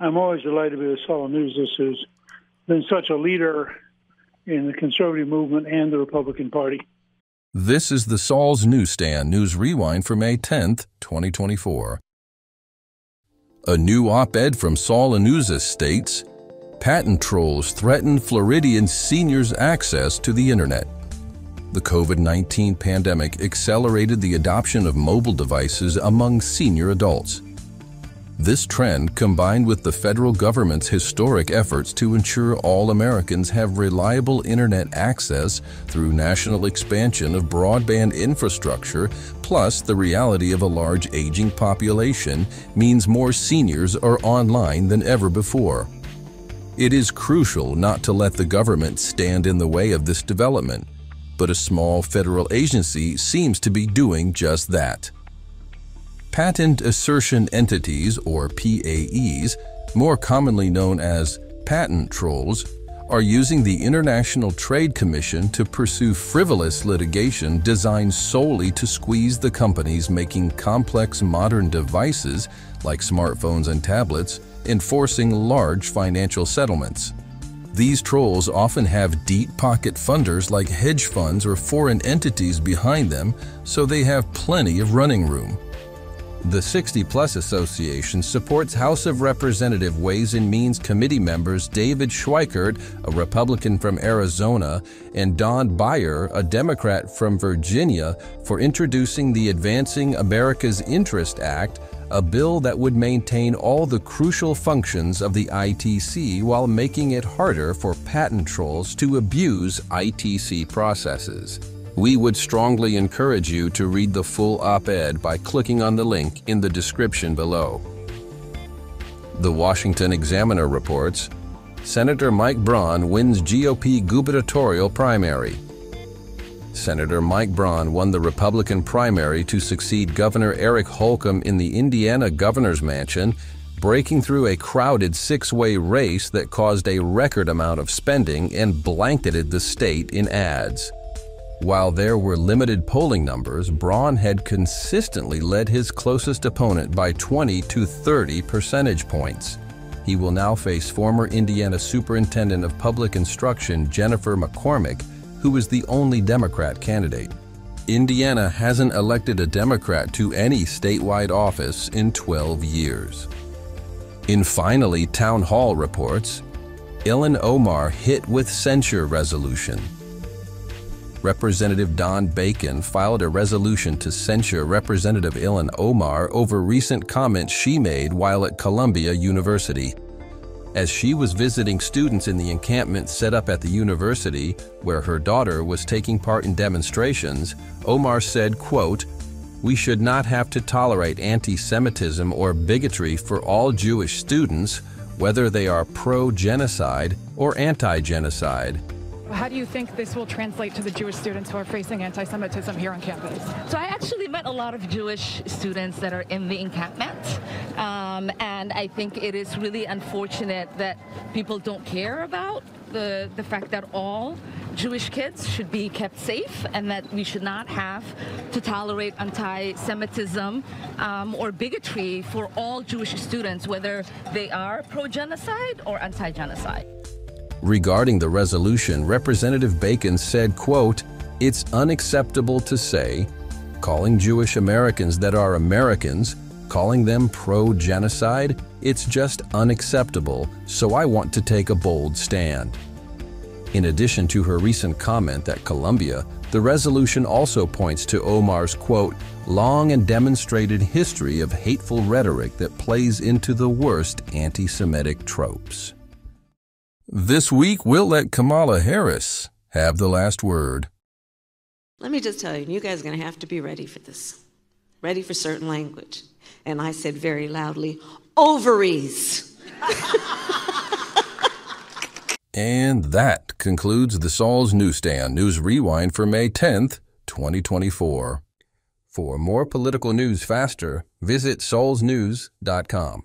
I'm always delighted to be with Saul News, who's been such a leader in the conservative movement and the Republican Party. This is the Saul's Newsstand News Rewind for May 10th, 2024. A new op-ed from Saul Anusis states, patent trolls threaten Floridian seniors' access to the internet. The COVID-19 pandemic accelerated the adoption of mobile devices among senior adults. This trend, combined with the federal government's historic efforts to ensure all Americans have reliable internet access through national expansion of broadband infrastructure, plus the reality of a large aging population, means more seniors are online than ever before. It is crucial not to let the government stand in the way of this development, but a small federal agency seems to be doing just that. Patent Assertion Entities, or PAEs, more commonly known as patent trolls, are using the International Trade Commission to pursue frivolous litigation designed solely to squeeze the companies making complex modern devices, like smartphones and tablets, enforcing large financial settlements. These trolls often have deep-pocket funders like hedge funds or foreign entities behind them, so they have plenty of running room. The 60 Plus Association supports House of Representative Ways and Means Committee members David Schweikert, a Republican from Arizona, and Don Beyer, a Democrat from Virginia, for introducing the Advancing America's Interest Act, a bill that would maintain all the crucial functions of the ITC while making it harder for patent trolls to abuse ITC processes. We would strongly encourage you to read the full op-ed by clicking on the link in the description below. The Washington Examiner reports, Senator Mike Braun wins GOP gubernatorial primary. Senator Mike Braun won the Republican primary to succeed Governor Eric Holcomb in the Indiana governor's mansion, breaking through a crowded six-way race that caused a record amount of spending and blanketed the state in ads. While there were limited polling numbers, Braun had consistently led his closest opponent by 20 to 30 percentage points. He will now face former Indiana Superintendent of Public Instruction Jennifer McCormick, who is the only Democrat candidate. Indiana hasn't elected a Democrat to any statewide office in 12 years. In Finally Town Hall reports, Ilhan Omar hit with censure resolution. Representative Don Bacon filed a resolution to censure Representative Ilhan Omar over recent comments she made while at Columbia University. As she was visiting students in the encampment set up at the university, where her daughter was taking part in demonstrations, Omar said, quote, "We should not have to tolerate anti-Semitism or bigotry for all Jewish students, whether they are pro-genocide or anti-genocide." How do you think this will translate to the Jewish students who are facing anti-Semitism here on campus? So I actually met a lot of Jewish students that are in the encampment, and I think it is really unfortunate that people don't care about the fact that all Jewish kids should be kept safe and that we should not have to tolerate anti-Semitism or bigotry for all Jewish students, whether they are pro-genocide or anti-genocide. Regarding the resolution, Representative Bacon said, quote, "It's unacceptable to say, calling Jewish Americans that are Americans, calling them pro-genocide, it's just unacceptable, so I want to take a bold stand." In addition to her recent comment at Columbia, the resolution also points to Omar's, quote, "long and demonstrated history of hateful rhetoric that plays into the worst anti-Semitic tropes." This week, we'll let Kamala Harris have the last word. Let me just tell you, you guys are going to have to be ready for this. Ready for certain language. And I said very loudly, ovaries. And that concludes the Saul's Newsstand News Rewind for May 10th, 2024. For more political news faster, visit saulsnews.com.